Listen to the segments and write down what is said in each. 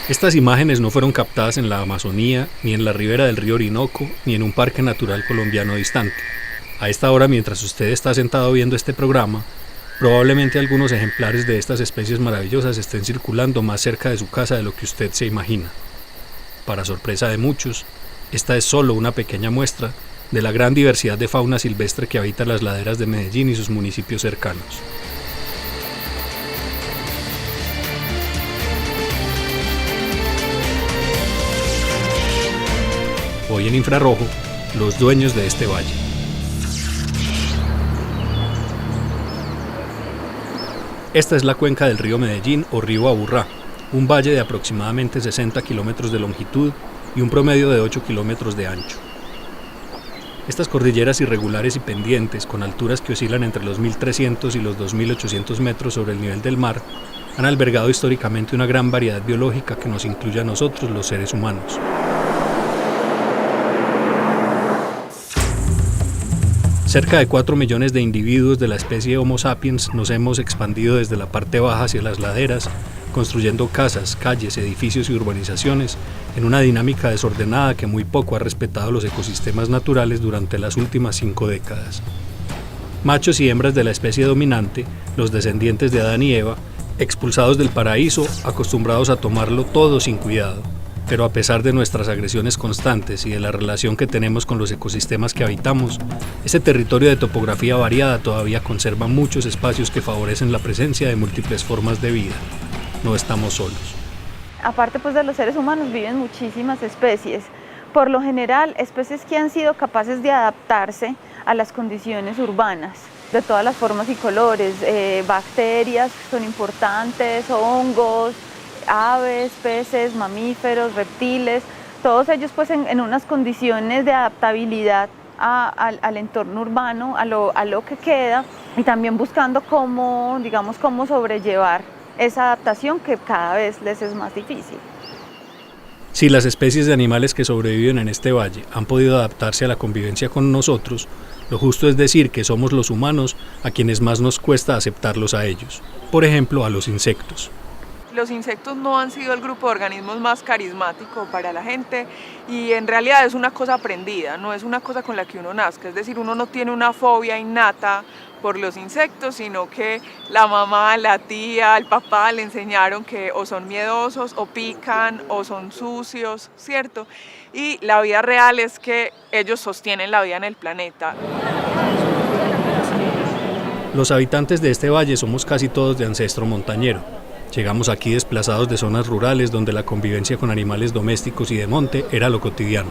Estas imágenes no fueron captadas en la Amazonía, ni en la ribera del río Orinoco, ni en un parque natural colombiano distante. A esta hora, mientras usted está sentado viendo este programa, probablemente algunos ejemplares de estas especies maravillosas estén circulando más cerca de su casa de lo que usted se imagina. Para sorpresa de muchos, esta es solo una pequeña muestra de la gran diversidad de fauna silvestre que habita las laderas de Medellín y sus municipios cercanos. Hoy en Infrarrojo, los dueños de este valle. Esta es la cuenca del río Medellín o río Aburrá, un valle de aproximadamente 60 kilómetros de longitud y un promedio de 8 kilómetros de ancho. Estas cordilleras irregulares y pendientes, con alturas que oscilan entre los 1.300 y los 2.800 metros sobre el nivel del mar, han albergado históricamente una gran variedad biológica que nos incluye a nosotros, los seres humanos. Cerca de 4 millones de individuos de la especie Homo sapiens nos hemos expandido desde la parte baja hacia las laderas, construyendo casas, calles, edificios y urbanizaciones en una dinámica desordenada que muy poco ha respetado los ecosistemas naturales durante las últimas 5 décadas. Machos y hembras de la especie dominante, los descendientes de Adán y Eva, expulsados del paraíso, acostumbrados a tomarlo todo sin cuidado. Pero a pesar de nuestras agresiones constantes y de la relación que tenemos con los ecosistemas que habitamos, este territorio de topografía variada todavía conserva muchos espacios que favorecen la presencia de múltiples formas de vida. No estamos solos. Aparte pues de los seres humanos viven muchísimas especies. Por lo general, especies que han sido capaces de adaptarse a las condiciones urbanas, de todas las formas y colores, bacterias que son importantes, hongos, aves, peces, mamíferos, reptiles, todos ellos pues en unas condiciones de adaptabilidad al entorno urbano, a lo que queda, y también buscando cómo sobrellevar esa adaptación que cada vez les es más difícil. Si las especies de animales que sobreviven en este valle han podido adaptarse a la convivencia con nosotros, lo justo es decir que somos los humanos a quienes más nos cuesta aceptarlos a ellos, por ejemplo a los insectos. Los insectos no han sido el grupo de organismos más carismático para la gente y en realidad es una cosa aprendida, no es una cosa con la que uno nazca, es decir, uno no tiene una fobia innata por los insectos, sino que la mamá, la tía, el papá le enseñaron que o son miedosos, o pican, o son sucios, ¿cierto? Y la vida real es que ellos sostienen la vida en el planeta. Los habitantes de este valle somos casi todos de ancestro montañero. Llegamos aquí desplazados de zonas rurales donde la convivencia con animales domésticos y de monte era lo cotidiano.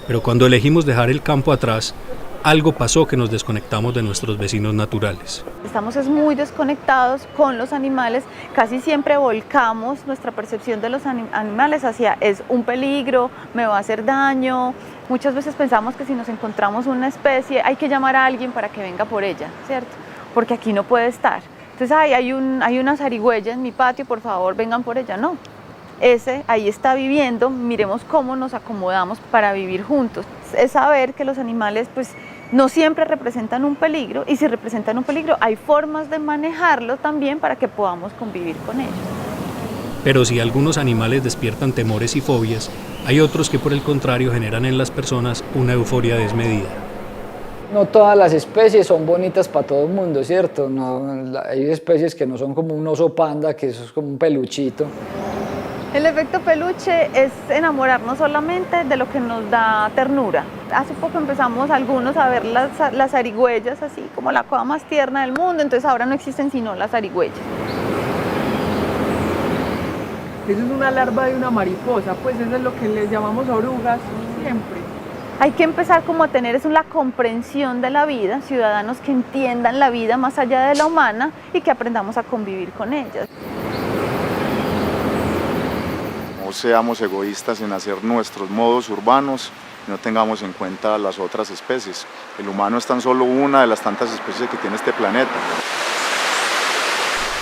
Pero cuando elegimos dejar el campo atrás, algo pasó que nos desconectamos de nuestros vecinos naturales. Estamos muy desconectados con los animales, casi siempre volcamos nuestra percepción de los animales hacia es un peligro, me va a hacer daño. Muchas veces pensamos que si nos encontramos una especie hay que llamar a alguien para que venga por ella, ¿cierto? Porque aquí no puede estar. Entonces hay una zarigüeya en mi patio, por favor vengan por ella. No, ese ahí está viviendo, miremos cómo nos acomodamos para vivir juntos. Es saber que los animales pues no siempre representan un peligro y si representan un peligro hay formas de manejarlo también para que podamos convivir con ellos. Pero si algunos animales despiertan temores y fobias, hay otros que por el contrario generan en las personas una euforia desmedida. No todas las especies son bonitas para todo el mundo, ¿cierto? No, hay especies que no son como un oso panda, que eso es como un peluchito. El efecto peluche es enamorarnos solamente de lo que nos da ternura. Hace poco empezamos algunos a ver las zarigüeyas así como la cosa más tierna del mundo, entonces ahora no existen sino las zarigüeyas. Eso es una larva de una mariposa, pues eso es lo que les llamamos orugas siempre. Hay que empezar como a tener la comprensión de la vida, ciudadanos que entiendan la vida más allá de la humana y que aprendamos a convivir con ellas. No seamos egoístas en hacer nuestros modos urbanos y no tengamos en cuenta las otras especies. El humano es tan solo una de las tantas especies que tiene este planeta.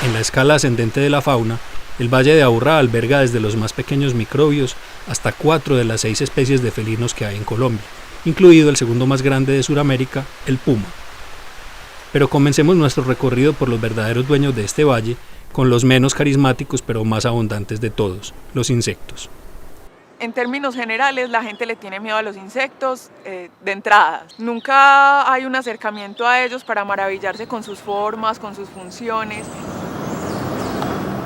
En la escala ascendente de la fauna, el Valle de Aburrá alberga desde los más pequeños microbios hasta 4 de las 6 especies de felinos que hay en Colombia, incluido el segundo más grande de Sudamérica, el puma. Pero comencemos nuestro recorrido por los verdaderos dueños de este valle, con los menos carismáticos pero más abundantes de todos, los insectos. En términos generales, la gente le tiene miedo a los insectos de entrada. Nunca hay un acercamiento a ellos para maravillarse con sus formas, con sus funciones.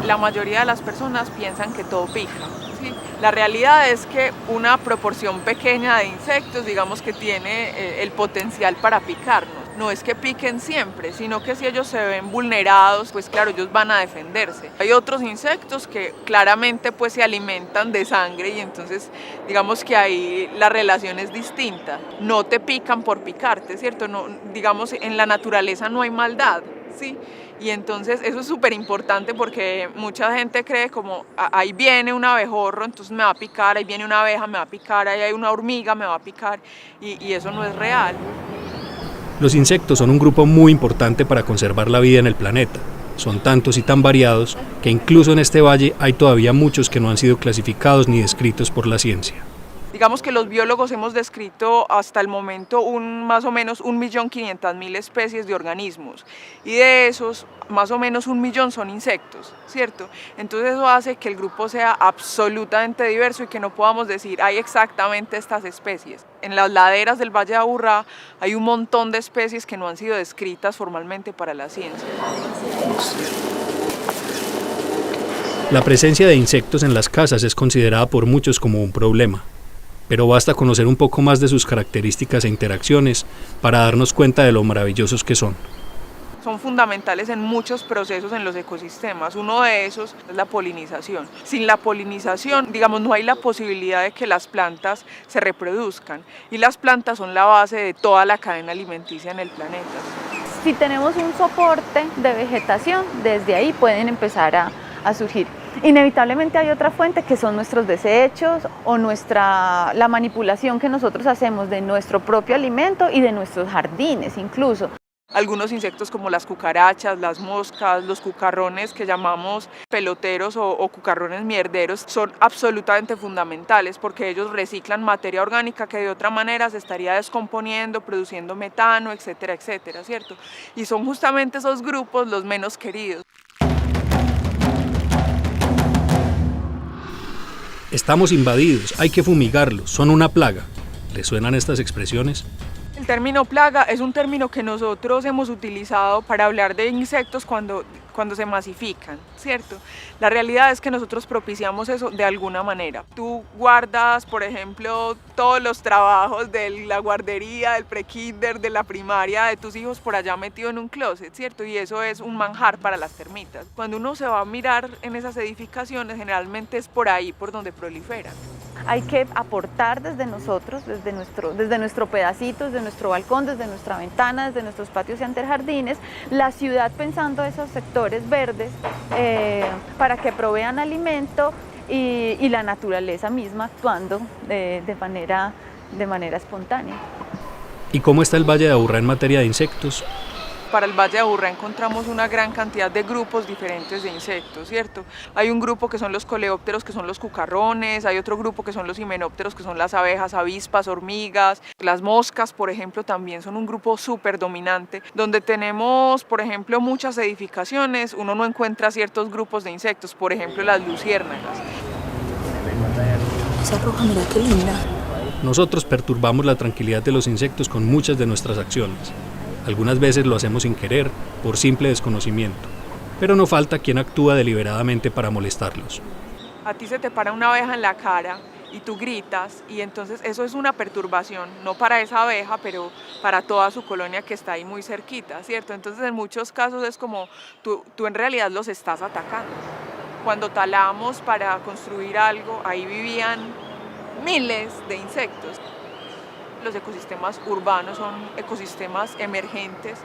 La mayoría de las personas piensan que todo pica, ¿sí? La realidad es que una proporción pequeña de insectos, digamos que tiene el potencial para picarnos. No es que piquen siempre, sino que si ellos se ven vulnerados, pues claro, ellos van a defenderse. Hay otros insectos que claramente pues se alimentan de sangre y entonces digamos que ahí la relación es distinta. No te pican por picarte, ¿cierto? No, digamos, en la naturaleza no hay maldad, ¿sí? Y entonces eso es súper importante porque mucha gente cree como ahí viene un abejorro, entonces me va a picar, ahí viene una abeja, me va a picar, ahí hay una hormiga, me va a picar y eso no es real. Los insectos son un grupo muy importante para conservar la vida en el planeta. Son tantos y tan variados que incluso en este valle hay todavía muchos que no han sido clasificados ni descritos por la ciencia. Digamos que los biólogos hemos descrito hasta el momento más o menos 1.500.000 especies de organismos y de esos más o menos 1 millón son insectos, ¿cierto? Entonces eso hace que el grupo sea absolutamente diverso y que no podamos decir hay exactamente estas especies. En las laderas del Valle de Aburrá hay un montón de especies que no han sido descritas formalmente para la ciencia. La presencia de insectos en las casas es considerada por muchos como un problema, pero basta conocer un poco más de sus características e interacciones para darnos cuenta de lo maravillosos que son. Son fundamentales en muchos procesos en los ecosistemas. Uno de esos es la polinización. Sin la polinización, digamos, no hay la posibilidad de que las plantas se reproduzcan y las plantas son la base de toda la cadena alimenticia en el planeta. Si tenemos un soporte de vegetación, desde ahí pueden empezar a surgir. Inevitablemente hay otra fuente que son nuestros desechos o la manipulación que nosotros hacemos de nuestro propio alimento y de nuestros jardines incluso. Algunos insectos como las cucarachas, las moscas, los cucarrones que llamamos peloteros o cucarrones mierderos son absolutamente fundamentales porque ellos reciclan materia orgánica que de otra manera se estaría descomponiendo, produciendo metano, etcétera, etcétera, ¿cierto? Y son justamente esos grupos los menos queridos. Estamos invadidos, hay que fumigarlos, son una plaga. ¿Les suenan estas expresiones? El término plaga es un término que nosotros hemos utilizado para hablar de insectos cuando se masifican, ¿cierto? La realidad es que nosotros propiciamos eso de alguna manera. Tú guardas, por ejemplo, todos los trabajos de la guardería, del prekinder, de la primaria, de tus hijos por allá metido en un closet, ¿cierto? Y eso es un manjar para las termitas. Cuando uno se va a mirar en esas edificaciones, generalmente es por ahí por donde proliferan. Hay que aportar desde nosotros, desde nuestro pedacito, desde nuestro balcón, desde nuestra ventana, desde nuestros patios y antejardines, la ciudad pensando esos sectores verdes para que provean alimento y la naturaleza misma actuando de manera espontánea. ¿Y cómo está el Valle de Aburrá en materia de insectos? Para el Valle de Aburrá encontramos una gran cantidad de grupos diferentes de insectos, ¿cierto? Hay un grupo que son los coleópteros, que son los cucarrones, hay otro grupo que son los himenópteros, que son las abejas, avispas, hormigas, las moscas, por ejemplo, también son un grupo súper dominante, donde tenemos, por ejemplo, muchas edificaciones, uno no encuentra ciertos grupos de insectos, por ejemplo, las luciérnagas. Esa roja, mira qué linda. Nosotros perturbamos la tranquilidad de los insectos con muchas de nuestras acciones. Algunas veces lo hacemos sin querer, por simple desconocimiento, pero no falta quien actúa deliberadamente para molestarlos. A ti se te para una abeja en la cara y tú gritas y entonces eso es una perturbación, no para esa abeja, pero para toda su colonia que está ahí muy cerquita, ¿cierto? Entonces en muchos casos es como tú en realidad los estás atacando. Cuando talamos para construir algo, ahí vivían miles de insectos. Los ecosistemas urbanos son ecosistemas emergentes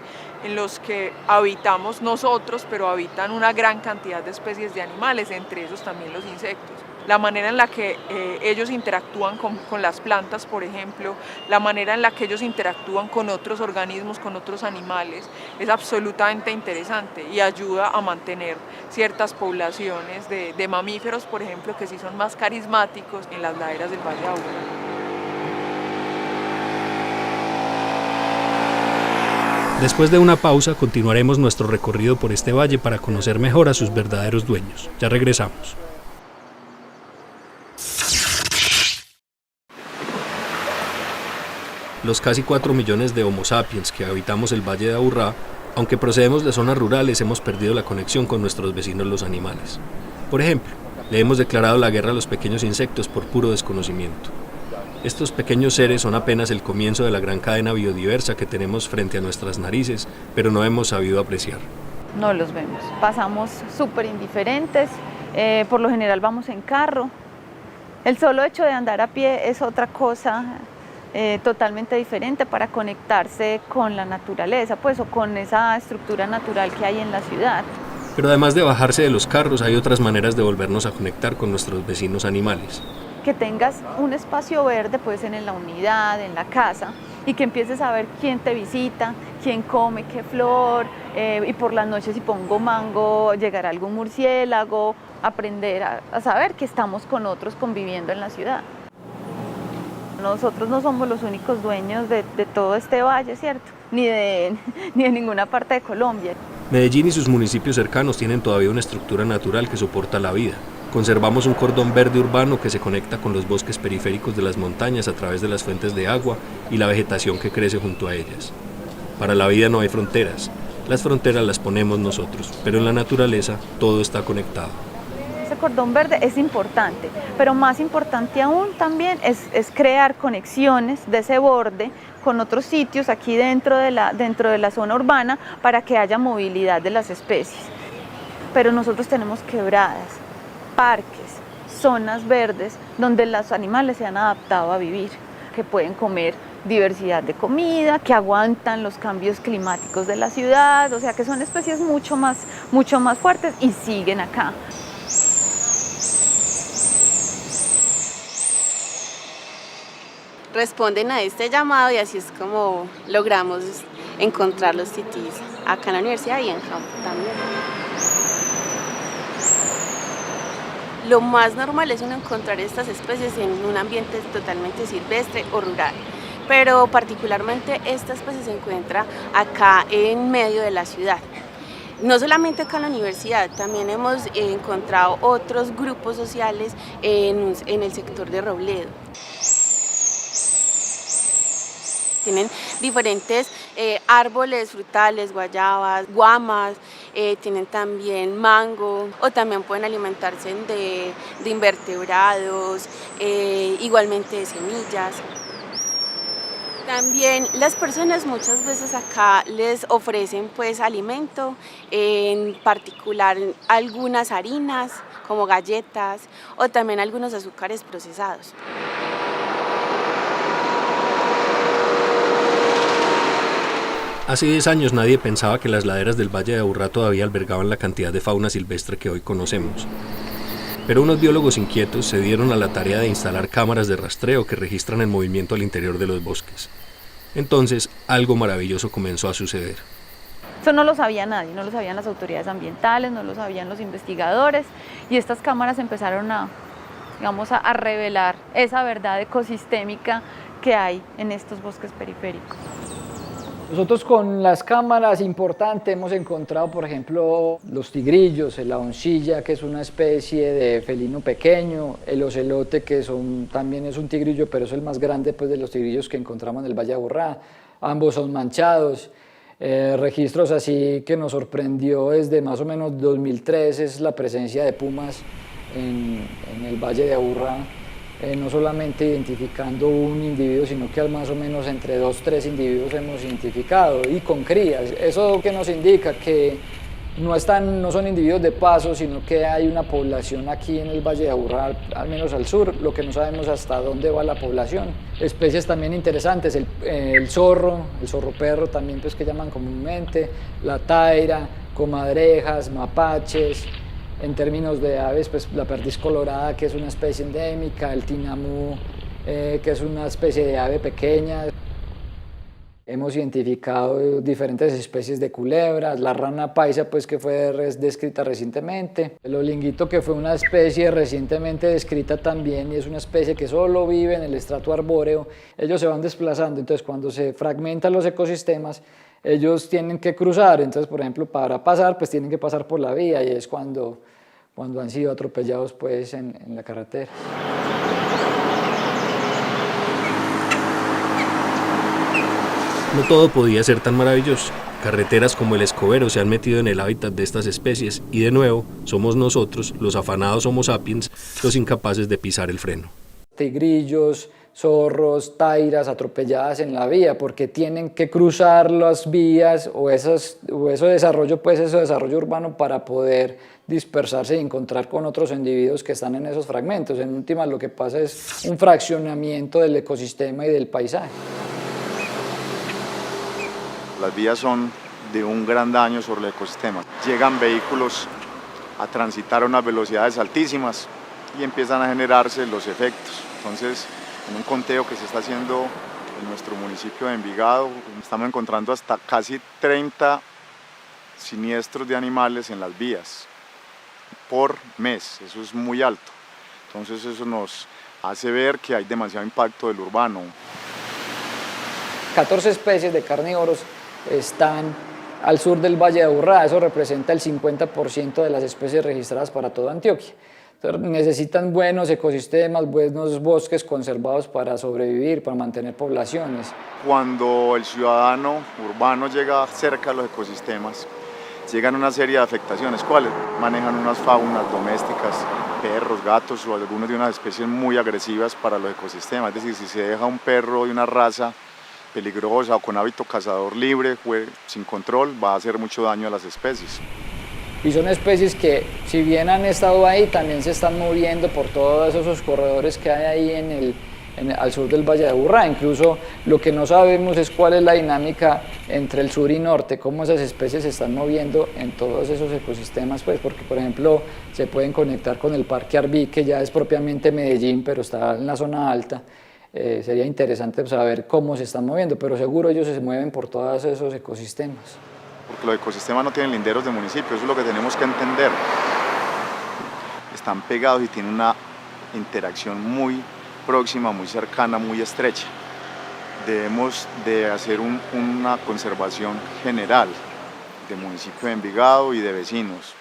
en los que habitamos nosotros, pero habitan una gran cantidad de especies de animales, entre esos también los insectos. La manera en la que ellos interactúan con las plantas, por ejemplo, la manera en la que ellos interactúan con otros organismos, con otros animales, es absolutamente interesante y ayuda a mantener ciertas poblaciones de mamíferos, por ejemplo, que sí son más carismáticos en las laderas del Valle de Aburrá. Después de una pausa, continuaremos nuestro recorrido por este valle para conocer mejor a sus verdaderos dueños. Ya regresamos. Los casi 4 millones de Homo sapiens que habitamos el Valle de Aburrá, aunque procedemos de zonas rurales, hemos perdido la conexión con nuestros vecinos los animales. Por ejemplo, le hemos declarado la guerra a los pequeños insectos por puro desconocimiento. Estos pequeños seres son apenas el comienzo de la gran cadena biodiversa que tenemos frente a nuestras narices, pero no hemos sabido apreciar. No los vemos, pasamos súper indiferentes, por lo general vamos en carro. El solo hecho de andar a pie es otra cosa totalmente diferente para conectarse con la naturaleza, pues, o con esa estructura natural que hay en la ciudad. Pero además de bajarse de los carros, hay otras maneras de volvernos a conectar con nuestros vecinos animales. Que tengas un espacio verde, puede ser en la unidad, en la casa, y que empieces a ver quién te visita, quién come qué flor, y por las noches si pongo mango, llegará algún murciélago, aprender a saber que estamos con otros conviviendo en la ciudad. Nosotros no somos los únicos dueños de todo este valle, ¿cierto? Ni de ninguna parte de Colombia. Medellín y sus municipios cercanos tienen todavía una estructura natural que soporta la vida. Conservamos un cordón verde urbano que se conecta con los bosques periféricos de las montañas a través de las fuentes de agua y la vegetación que crece junto a ellas. Para la vida no hay fronteras. Las fronteras las ponemos nosotros, pero en la naturaleza todo está conectado. Ese cordón verde es importante, pero más importante aún también es crear conexiones de ese borde con otros sitios aquí dentro de la zona urbana para que haya movilidad de las especies. Pero nosotros tenemos quebradas, parques, zonas verdes donde los animales se han adaptado a vivir, que pueden comer diversidad de comida, que aguantan los cambios climáticos de la ciudad, o sea que son especies mucho más fuertes y siguen acá. Responden a este llamado y así es como logramos encontrar los titís acá en la universidad y en campo también. Lo más normal es uno encontrar estas especies en un ambiente totalmente silvestre o rural, pero particularmente esta especie se encuentra acá en medio de la ciudad. No solamente acá en la universidad, también hemos encontrado otros grupos sociales en el sector de Robledo. Tienen diferentes árboles frutales, guayabas, guamas, tienen también mango o también pueden alimentarse de invertebrados, igualmente de semillas. También las personas muchas veces acá les ofrecen pues alimento, en particular algunas harinas como galletas o también algunos azúcares procesados. Hace 10 años nadie pensaba que las laderas del Valle de Aburrá todavía albergaban la cantidad de fauna silvestre que hoy conocemos. Pero unos biólogos inquietos se dieron a la tarea de instalar cámaras de rastreo que registran el movimiento al interior de los bosques. Entonces, algo maravilloso comenzó a suceder. Eso no lo sabía nadie, no lo sabían las autoridades ambientales, no lo sabían los investigadores, y estas cámaras empezaron a revelar esa verdad ecosistémica que hay en estos bosques periféricos. Nosotros con las cámaras importantes hemos encontrado, por ejemplo, los tigrillos, la oncilla, que es una especie de felino pequeño, el ocelote, que también es un tigrillo, pero es el más grande pues, de los tigrillos que encontramos en el Valle de Aburrá. Ambos son manchados. Registros así que nos sorprendió desde más o menos 2003 es la presencia de pumas en el Valle de Aburrá. No solamente identificando un individuo, sino que más o menos entre 2 o 3 individuos hemos identificado y con crías. Eso que nos indica que no son individuos de paso, sino que hay una población aquí en el Valle de Aburrá, al menos al sur, lo que no sabemos hasta dónde va la población. Especies también interesantes, el zorro perro también pues, que llaman comúnmente, la taira, comadrejas, mapaches. En términos de aves, pues la perdiz colorada, que es una especie endémica, el tinamú, que es una especie de ave pequeña. Hemos identificado diferentes especies de culebras, la rana paisa pues que fue descrita recientemente, el olinguito que fue una especie recientemente descrita también y es una especie que solo vive en el estrato arbóreo. Ellos se van desplazando, entonces cuando se fragmentan los ecosistemas ellos tienen que cruzar, entonces por ejemplo para pasar pues tienen que pasar por la vía y es cuando han sido atropellados pues en la carretera. No todo podía ser tan maravilloso. Carreteras como el Escobero se han metido en el hábitat de estas especies y de nuevo somos nosotros, los afanados Homo sapiens, los incapaces de pisar el freno. Tigrillos, zorros, tairas atropelladas en la vía porque tienen que cruzar las vías o ese desarrollo urbano para poder dispersarse y encontrar con otros individuos que están en esos fragmentos. En última lo que pasa es un fraccionamiento del ecosistema y del paisaje. Las vías son de un gran daño sobre el ecosistema. Llegan vehículos a transitar a unas velocidades altísimas y empiezan a generarse los efectos. Entonces, en un conteo que se está haciendo en nuestro municipio de Envigado, estamos encontrando hasta casi 30 siniestros de animales en las vías por mes. Eso es muy alto. Entonces, eso nos hace ver que hay demasiado impacto del urbano. 14 especies de carnívoros están al sur del Valle de Aburrá, eso representa el 50% de las especies registradas para toda Antioquia. Entonces, necesitan buenos ecosistemas, buenos bosques conservados para sobrevivir, para mantener poblaciones. Cuando el ciudadano urbano llega cerca de los ecosistemas, llegan una serie de afectaciones. ¿Cuáles? Manejan unas faunas domésticas, perros, gatos o algunas de unas especies muy agresivas para los ecosistemas. Es decir, si se deja un perro de una raza peligrosa o con hábito cazador libre, sin control, va a hacer mucho daño a las especies. Y son especies que, si bien han estado ahí, también se están moviendo por todos esos corredores que hay ahí al sur del Valle de Aburrá. Incluso lo que no sabemos es cuál es la dinámica entre el sur y norte, cómo esas especies se están moviendo en todos esos ecosistemas, pues, porque por ejemplo se pueden conectar con el Parque Arví, que ya es propiamente Medellín, pero está en la zona alta. Sería interesante saber cómo se están moviendo, pero seguro ellos se mueven por todos esos ecosistemas. Porque los ecosistemas no tienen linderos de municipio, eso es lo que tenemos que entender. Están pegados y tienen una interacción muy próxima, muy cercana, muy estrecha. Debemos de hacer una conservación general del municipio de Envigado y de vecinos.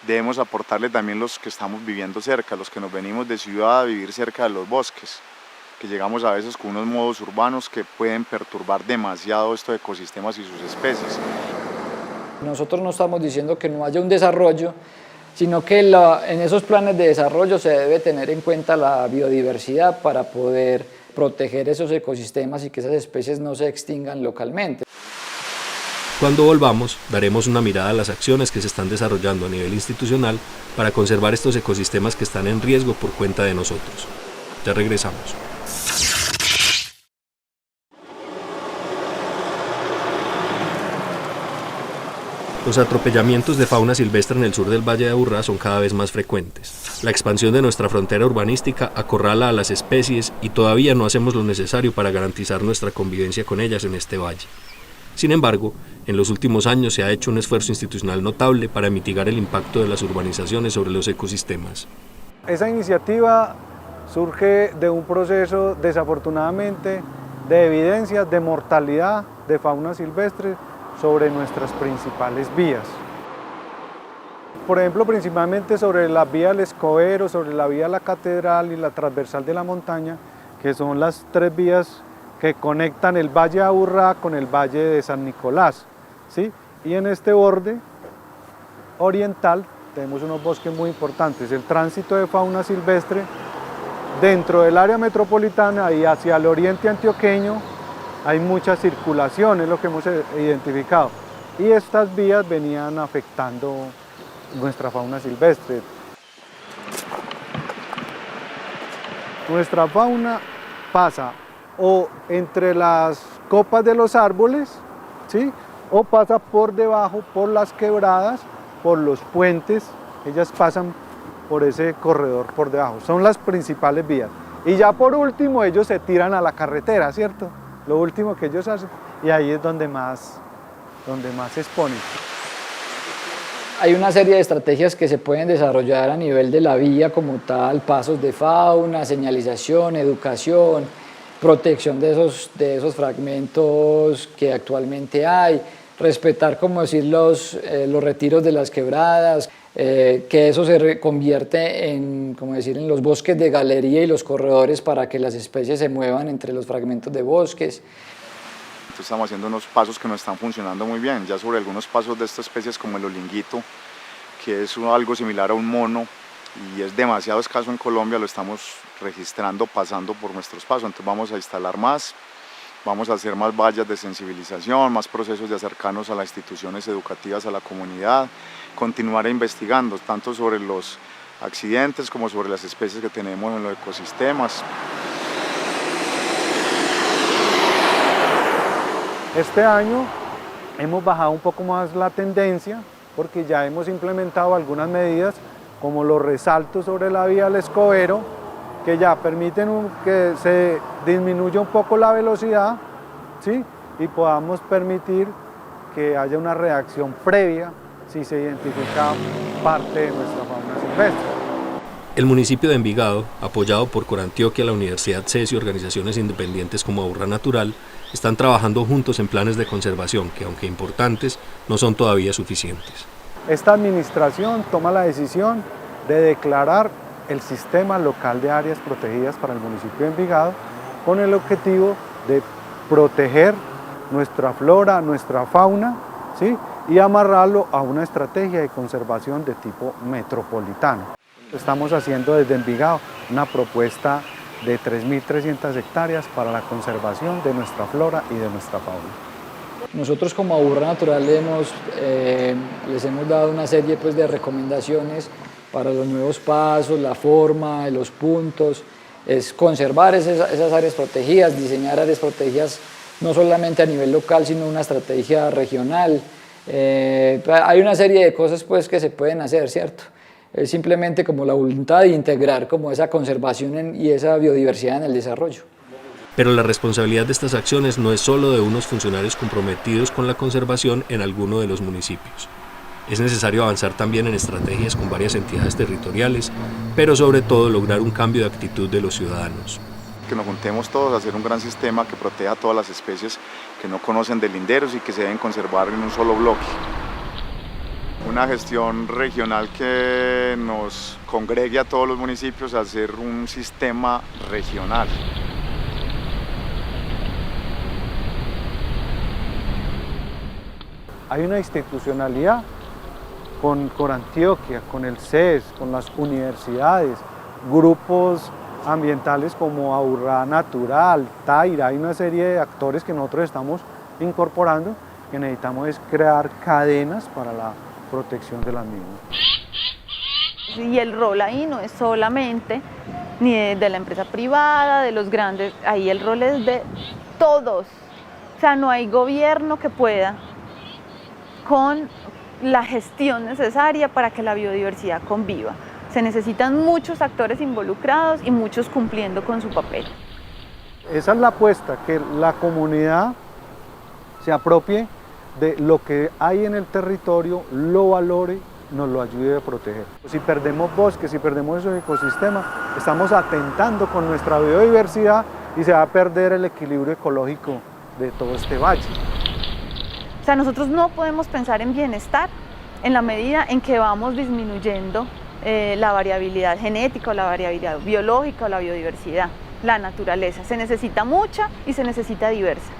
Debemos aportarle también los que estamos viviendo cerca, los que nos venimos de ciudad a vivir cerca de los bosques, que llegamos a veces con unos modos urbanos que pueden perturbar demasiado estos ecosistemas y sus especies. Nosotros no estamos diciendo que no haya un desarrollo, sino que en esos planes de desarrollo se debe tener en cuenta la biodiversidad para poder proteger esos ecosistemas y que esas especies no se extingan localmente. Cuando volvamos, daremos una mirada a las acciones que se están desarrollando a nivel institucional para conservar estos ecosistemas que están en riesgo por cuenta de nosotros. Ya regresamos. Los atropellamientos de fauna silvestre en el sur del Valle de Aburrá son cada vez más frecuentes. La expansión de nuestra frontera urbanística acorrala a las especies y todavía no hacemos lo necesario para garantizar nuestra convivencia con ellas en este valle. Sin embargo, en los últimos años se ha hecho un esfuerzo institucional notable para mitigar el impacto de las urbanizaciones sobre los ecosistemas. Esa iniciativa surge de un proceso, desafortunadamente, de evidencias de mortalidad de fauna silvestre sobre nuestras principales vías. Por ejemplo, principalmente sobre la vía del Escobero, sobre la vía de la Catedral y la transversal de la montaña, que son las tres vías que conectan el Valle de Aburrá con el Valle de San Nicolás, ¿sí? Y en este borde oriental tenemos unos bosques muy importantes, el tránsito de fauna silvestre dentro del área metropolitana y hacia el oriente antioqueño. Hay mucha circulación, es lo que hemos identificado, y estas vías venían afectando nuestra fauna silvestre. Nuestra fauna pasa o entre las copas de los árboles, ¿sí? O pasa por debajo, por las quebradas, por los puentes, ellas pasan por ese corredor por debajo, son las principales vías. Y ya por último ellos se tiran a la carretera, ¿cierto? Lo último que ellos hacen y ahí es donde más se expone. Hay una serie de estrategias que se pueden desarrollar a nivel de la vía como tal, pasos de fauna, señalización, educación, protección de esos fragmentos que actualmente hay, respetar, como decir, los retiros de las quebradas, que eso se convierte en, como decir, en los bosques de galería y los corredores para que las especies se muevan entre los fragmentos de bosques. Estamos haciendo unos pasos que nos están funcionando muy bien, ya sobre algunos pasos de estas especies como el olinguito, que es algo similar a un mono y es demasiado escaso en Colombia, lo estamos registrando pasando por nuestros pasos, entonces vamos a instalar más, vamos a hacer más vallas de sensibilización, más procesos de acercarnos a las instituciones educativas, a la comunidad, continuar investigando tanto sobre los accidentes como sobre las especies que tenemos en los ecosistemas. Este año hemos bajado un poco más la tendencia porque ya hemos implementado algunas medidas como los resaltos sobre la vía del Escobero, que ya permiten que se disminuya un poco la velocidad, ¿sí? Y podamos permitir que haya una reacción previa si se identifica parte de nuestra fauna silvestre. El municipio de Envigado, apoyado por Corantioquia, la Universidad CES y organizaciones independientes como Aburrá Natural, están trabajando juntos en planes de conservación que, aunque importantes, no son todavía suficientes. Esta administración toma la decisión de declarar el sistema local de áreas protegidas para el municipio de Envigado con el objetivo de proteger nuestra flora, nuestra fauna, ¿sí? Y amarrarlo a una estrategia de conservación de tipo metropolitano. Estamos haciendo desde Envigado una propuesta de 3.300 hectáreas para la conservación de nuestra flora y de nuestra fauna. Nosotros como Aburrá Natural les hemos dado una serie de recomendaciones para los nuevos pasos, la forma, los puntos, es conservar esas áreas protegidas, diseñar áreas protegidas no solamente a nivel local, sino una estrategia regional. Hay una serie de cosas que se pueden hacer, ¿cierto? Es simplemente como la voluntad de integrar como esa conservación y esa biodiversidad en el desarrollo. Pero la responsabilidad de estas acciones no es solo de unos funcionarios comprometidos con la conservación en alguno de los municipios. Es necesario avanzar también en estrategias con varias entidades territoriales, pero sobre todo lograr un cambio de actitud de los ciudadanos. Que nos juntemos todos a hacer un gran sistema que proteja a todas las especies que no conocen de linderos y que se deben conservar en un solo bloque. Una gestión regional que nos congregue a todos los municipios a hacer un sistema regional. Hay una institucionalidad con Corantioquia, con el CES, con las universidades, grupos ambientales como Aburrá Natural, Taira, hay una serie de actores que nosotros estamos incorporando, que necesitamos es crear cadenas para la protección de las mismas. Y el rol ahí no es solamente ni de la empresa privada, de los grandes, ahí el rol es de todos. O sea, no hay gobierno que pueda con la gestión necesaria para que la biodiversidad conviva. Se necesitan muchos actores involucrados y muchos cumpliendo con su papel. Esa es la apuesta, que la comunidad se apropie de lo que hay en el territorio, lo valore, nos lo ayude a proteger. Si perdemos bosques, si perdemos esos ecosistemas, estamos atentando con nuestra biodiversidad y se va a perder el equilibrio ecológico de todo este valle. O sea, nosotros no podemos pensar en bienestar en la medida en que vamos disminuyendo la variabilidad genética o la variabilidad biológica o la biodiversidad, la naturaleza. Se necesita mucha y se necesita diversa.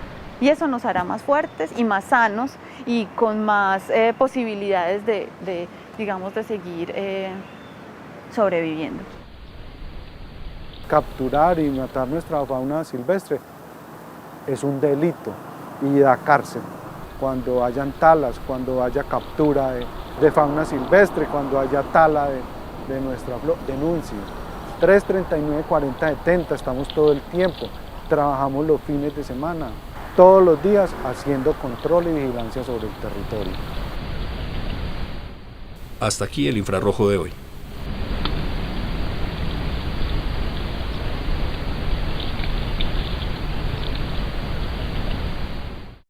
Y eso nos hará más fuertes y más sanos y con más posibilidades de seguir sobreviviendo. Capturar y matar nuestra fauna silvestre es un delito y da cárcel. Cuando hayan talas, cuando haya captura de fauna silvestre, cuando haya tala de nuestra flora, denuncie. 339 40 70, estamos todo el tiempo, trabajamos los fines de semana, todos los días haciendo control y vigilancia sobre el territorio. Hasta aquí el infrarrojo de hoy.